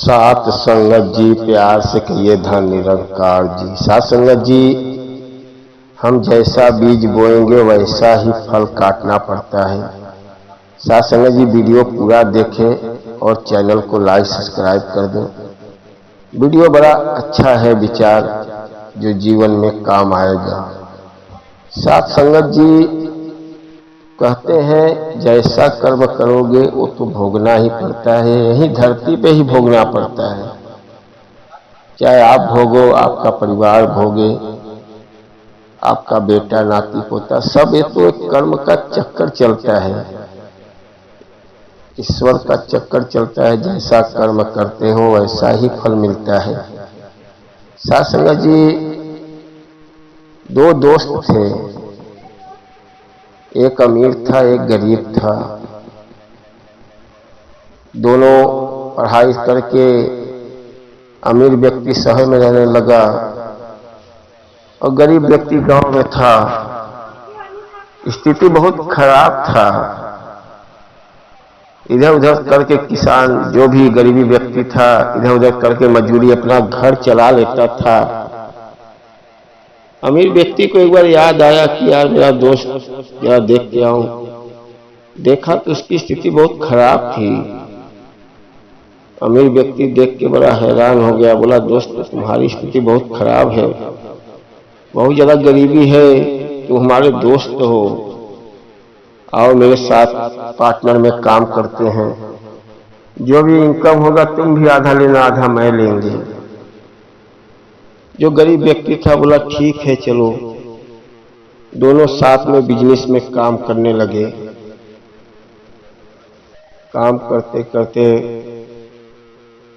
सात संगत जी प्यार से कहिए धन निरंकार जी। सात संगत जी, हम जैसा बीज बोएंगे वैसा ही फल काटना पड़ता है। सात संगत जी, वीडियो पूरा देखें और चैनल को लाइक सब्सक्राइब कर दें। वीडियो बड़ा अच्छा है, विचार जो जीवन में काम आएगा। सात संगत जी कहते हैं जैसा कर्म करोगे वो तो भोगना ही पड़ता है, यही धरती पे ही भोगना पड़ता है। चाहे आप भोगो, आपका परिवार भोगे, आपका बेटा नाती पोता, सब ये तो एक कर्म का चक्कर चलता है, ईश्वर का चक्कर चलता है। जैसा कर्म करते हो वैसा ही फल मिलता है। सात संगत जी, दो दोस्त थे, एक अमीर था एक गरीब था। दोनों पढ़ाई करके अमीर व्यक्ति शहर में रहने लगा और गरीब व्यक्ति गांव में था। स्थिति बहुत खराब था। इधर उधर करके किसान, जो भी गरीबी व्यक्ति था, इधर उधर करके मजदूरी अपना घर चला लेता था। अमीर व्यक्ति को एक बार याद आया कि यार मेरा दोस्त जरा देख के आऊं। देखा तो उसकी स्थिति बहुत खराब थी। अमीर व्यक्ति देख के बड़ा हैरान हो गया, बोला दोस्त तुम्हारी स्थिति बहुत खराब है, बहुत ज्यादा गरीबी है, तुम हमारे दोस्त हो, आओ मेरे साथ पार्टनर में काम करते हैं, जो भी इनकम होगा तुम भी आधा लेना आधा मैं लेंगे। जो गरीब व्यक्ति था बोला ठीक है चलो। दोनों साथ में बिजनेस में काम करने लगे। काम करते करते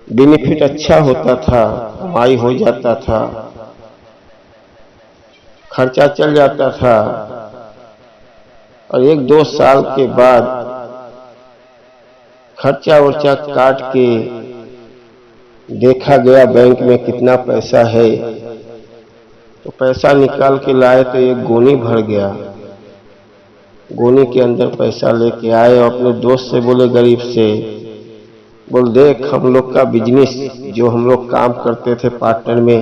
बेनिफिट अच्छा होता था, कमाई हो जाता था, खर्चा चल जाता था। और एक दो साल के बाद खर्चा वर्चा काट के देखा गया बैंक में कितना पैसा है, तो पैसा निकाल के लाए तो एक गोनी भर गया। गोनी के अंदर पैसा लेके आए और अपने दोस्त से बोले, गरीब से बोल देख हम लोग का बिजनेस जो हम लोग काम करते थे पार्टनर में,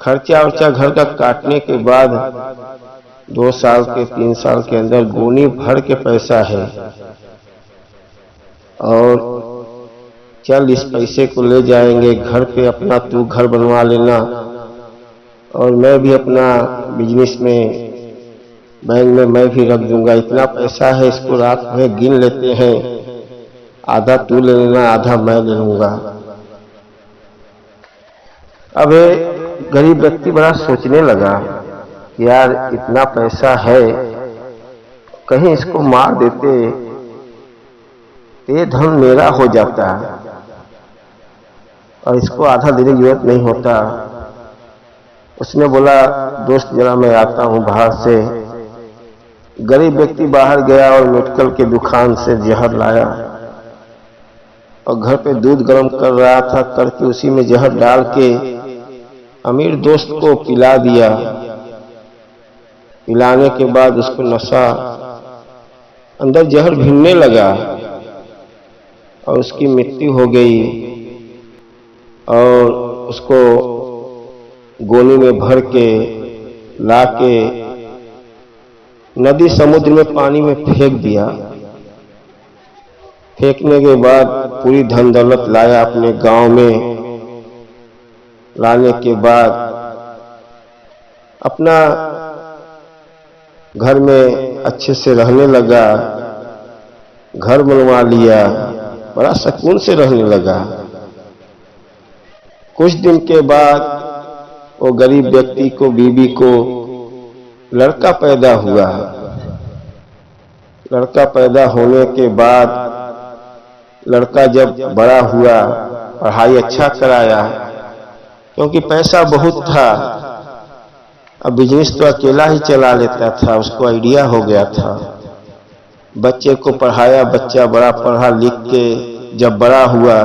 खर्चा वर्चा घर का काटने के बाद 2 साल के 3 साल के अंदर गोनी भर के पैसा है, और चल इस पैसे को ले जाएंगे घर पे, अपना तू घर बनवा लेना और मैं भी अपना बिजनेस में बैंक में मैं भी रख दूंगा। इतना पैसा है, इसको रात में गिन लेते हैं, आधा तू ले लेना आधा मैं ले लूंगा। अब गरीब व्यक्ति बड़ा सोचने लगा, यार इतना पैसा है, कहीं इसको मार देते ये धन मेरा हो जाता और इसको आधा देने की जरूरत नहीं होता। उसने बोला दोस्त जरा मैं आता हूं बाहर से। गरीब व्यक्ति बाहर गया और मेडिकल के दुकान से जहर लाया और घर पे दूध गर्म कर रहा था, करके उसी में जहर डाल के अमीर दोस्त को पिला दिया। पिलाने के बाद उसको नशा, अंदर जहर भिनने लगा और उसकी मृत्यु हो गई। और उसको गोनी में भर के लाके नदी समुद्र में पानी में फेंक दिया। फेंकने के बाद पूरी धन दौलत लाया अपने गांव में। लाने के बाद अपना घर में अच्छे से रहने लगा, घर बनवा लिया, बड़ा सुकून से रहने लगा। कुछ दिन के बाद वो गरीब व्यक्ति को, बीवी को लड़का पैदा हुआ। लड़का पैदा होने के बाद लड़का जब बड़ा हुआ, पढ़ाई अच्छा कराया, क्योंकि पैसा बहुत था। अब बिजनेस तो अकेला ही चला लेता था, उसको आइडिया हो गया था। बच्चे को पढ़ाया, बच्चा बड़ा पढ़ा लिख के जब बड़ा हुआ,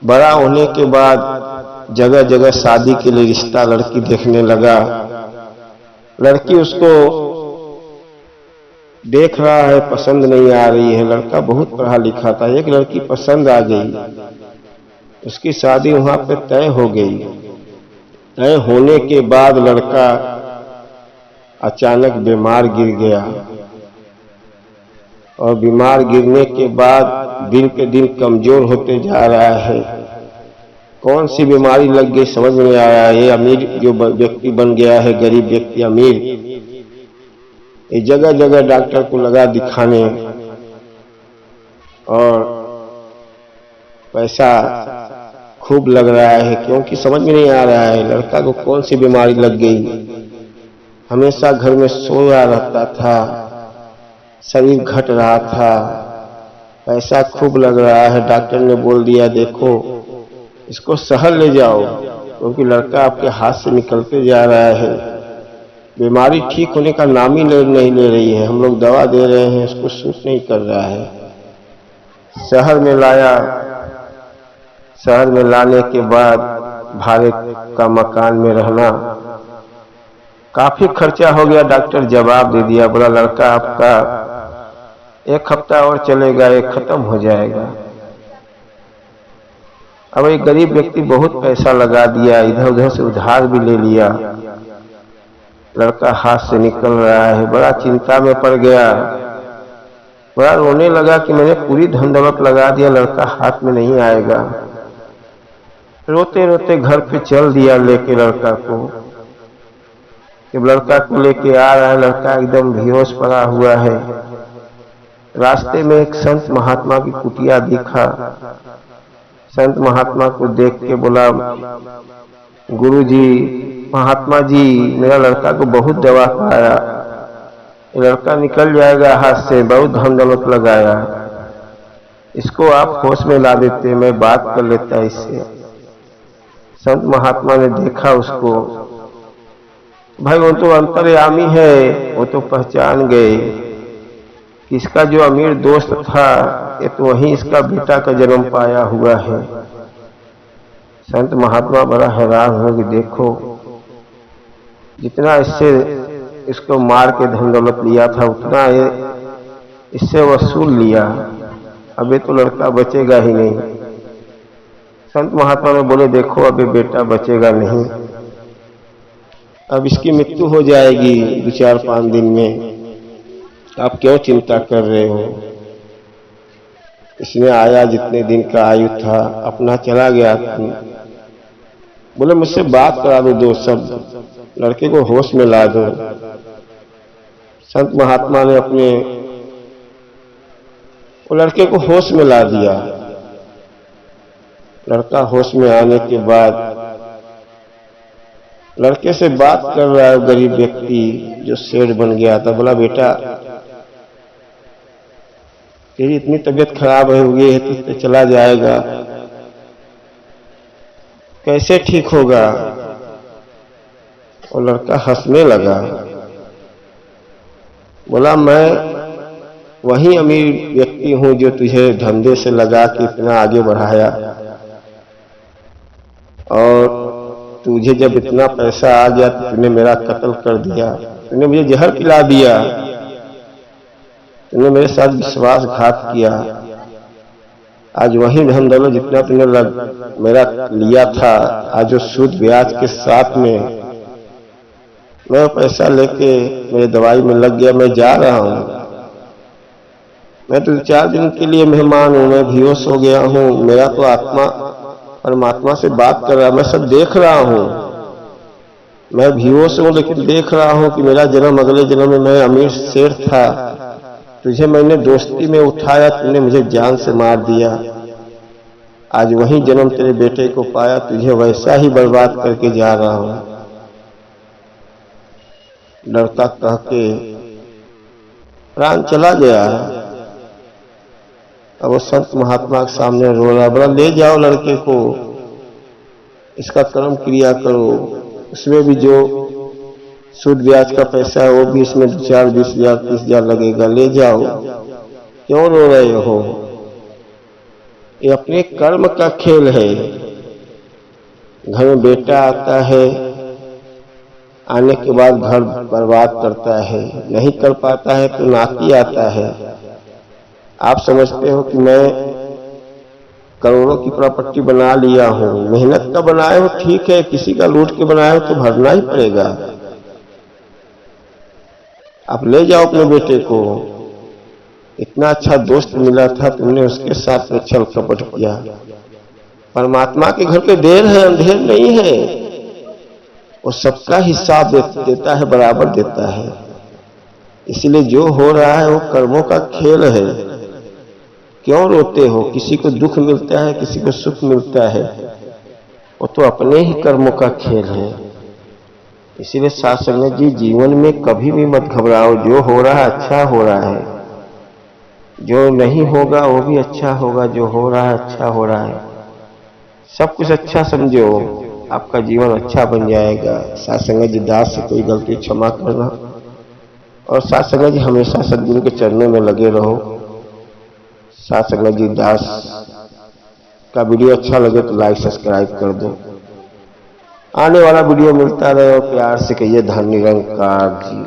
बड़ा होने के बाद जगह जगह शादी के लिए रिश्ता लड़की देखने लगा। लड़की उसको देख रहा है, पसंद नहीं आ रही है। लड़का बहुत पढ़ा लिखा था, एक लड़की पसंद आ गई। उसकी शादी वहां पे तय हो गई। तय होने के बाद लड़का अचानक बीमार गिर गया और बीमार गिरने के बाद दिन पे दिन कमजोर होते जा रहा है। कौन सी बीमारी लग गई समझ में नहीं आ रहा है। ये अमीर जो व्यक्ति बन गया है, गरीब व्यक्ति अमीर, ये जगह जगह डॉक्टर को लगा दिखाने और पैसा खूब लग रहा है, क्योंकि समझ में नहीं आ रहा है लड़का को कौन सी बीमारी लग गई। हमेशा घर में सोया रहता था, शरीर घट रहा था, पैसा खूब लग रहा है। डॉक्टर ने बोल दिया देखो इसको शहर ले जाओ, क्योंकि लड़का आपके हाथ से निकलते जा रहा है। बीमारी ठीक होने का नाम ही नहीं ले रही है। हम लोग दवा दे रहे हैं, उसको सूट नहीं कर रहा है। शहर में लाया, शहर में लाने के बाद भाड़े का मकान में रहना, काफी खर्चा हो गया। डॉक्टर जवाब दे दिया, बोला लड़का आपका 1 हफ्ता और चलेगा, ये खत्म हो जाएगा। अब एक गरीब व्यक्ति बहुत पैसा लगा दिया, इधर उधर से उधार भी ले लिया। लड़का हाथ से निकल रहा है, बड़ा चिंता में पड़ गया, बड़ा रोने लगा कि मैंने पूरी धन दौलत लगा दिया, लड़का हाथ में नहीं आएगा। रोते रोते घर पे चल दिया लेके लड़का को। जब लड़का को लेके आ रहा है, लड़का एकदम बेहोश पड़ा हुआ है। रास्ते में एक संत महात्मा की कुटिया दिखा। संत महात्मा को देख के बोला गुरु जी, महात्मा जी, मेरा लड़का को बहुत दवा खाया, लड़का निकल जाएगा हाथ से, बहुत धन दौलत लगाया, इसको आप होश में ला देते, मैं बात कर लेता इससे। संत महात्मा ने देखा उसको, भाई वो तो अंतर्यामी है, वो तो पहचान गए कि इसका जो अमीर दोस्त था ये तो वही इसका बेटा का जन्म पाया हुआ है। संत महात्मा बड़ा हैरान हो कि देखो जितना इससे इसको मार के धन दौलत लिया था उतना ये इससे वसूल लिया, अब ये तो लड़का बचेगा ही नहीं। संत महात्मा ने बोले देखो अब ये बेटा बचेगा नहीं, अब इसकी मृत्यु हो जाएगी 2-4-5 दिन में, आप क्यों चिंता कर रहे हो। इसने आया, जितने दिन का आयु था अपना चला गया। बोले मुझसे बात करा दो, दो शब्द, लड़के को होश में ला दो। संत महात्मा ने अपने वो लड़के को होश में ला दिया। लड़का होश में आने के बाद लड़के से बात कर रहा है गरीब व्यक्ति जो सेठ बन गया था। बोला बेटा तेरी इतनी तबीयत खराब है हुई है तो चला जाएगा, कैसे ठीक होगा। और लड़का हंसने लगा, बोला मैं वही अमीर व्यक्ति हूं जो तुझे धंधे से लगा के इतना आगे बढ़ाया, और तुझे जब इतना पैसा आ गया तो तूने मेरा कत्ल कर दिया, तूने मुझे जहर पिला दिया, तूने मेरे साथ विश्वासघात किया। आज वही धन दौलत जितना तूने मेरा लिया था, आज जो सूद ब्याज के साथ में मैं पैसा लेके मेरे दवाई में लग गया, मैं जा रहा हूँ। मैं तो 4 दिन के लिए मेहमान हूँ, मैं बेहोश हो गया हूँ, मेरा तो आत्मा परमात्मा से बात कर रहा है, मैं सब देख रहा हूँ, मैं बेहोश हूँ लेकिन देख रहा हूँ कि मेरा जन्म अगले जन्म में मैं अमीर शेर था, तुझे मैंने दोस्ती में उठाया, तूने मुझे जान से मार दिया, आज वही जन्म तेरे बेटे को पाया, तुझे वैसा ही बर्बाद करके जा रहा हूँ। लड़का कह के प्राण चला गया। अब वो संत महात्मा के सामने रो रहा, बोला ले जाओ लड़के को, इसका कर्म क्रिया करो, उसमें भी जो सूद ब्याज का पैसा है वो भी इसमें 2-4, 20,000, 30,000 लगेगा, ले जाओ, क्यों रो रहे हो। ये अपने कर्म का खेल है। घर में बेटा आता है, आने के बाद घर बर्बाद करता है, नहीं कर पाता है तो नाती आता है। आप समझते हो कि मैं करोड़ों की प्रॉपर्टी बना लिया हूं, मेहनत का बनाए हो ठीक है, किसी का लूट के बनाए हो तो भरना ही पड़ेगा। आप ले जाओ अपने बेटे को, इतना अच्छा दोस्त मिला था, तुमने उसके साथ में छल कपट किया। परमात्मा के घर पे देर है, अंधेर नहीं है। वो सबका हिसाब देता है, बराबर देता है। इसलिए जो हो रहा है वो कर्मों का खेल है। क्यों रोते हो? किसी को दुख मिलता है, किसी को सुख मिलता है, वो तो अपने ही कर्मों का खेल है। इसीलिए साथ संगत जी, जीवन में कभी भी मत घबराओ। जो हो रहा है अच्छा हो रहा है, जो नहीं होगा वो भी अच्छा होगा, जो हो रहा है अच्छा हो रहा है। सब कुछ अच्छा समझो, आपका जीवन अच्छा बन जाएगा। साथ संगत जी, दास से कोई गलती क्षमा करना, और साथ संगत जी हमेशा सद्गुरु के चरणों में लगे रहो। साथ संगत जी, दास का वीडियो अच्छा लगे तो लाइक सब्सक्राइब कर दो। आने वाला वीडियो मिलता रहे और प्यार से कहिए धन निरंकार जी।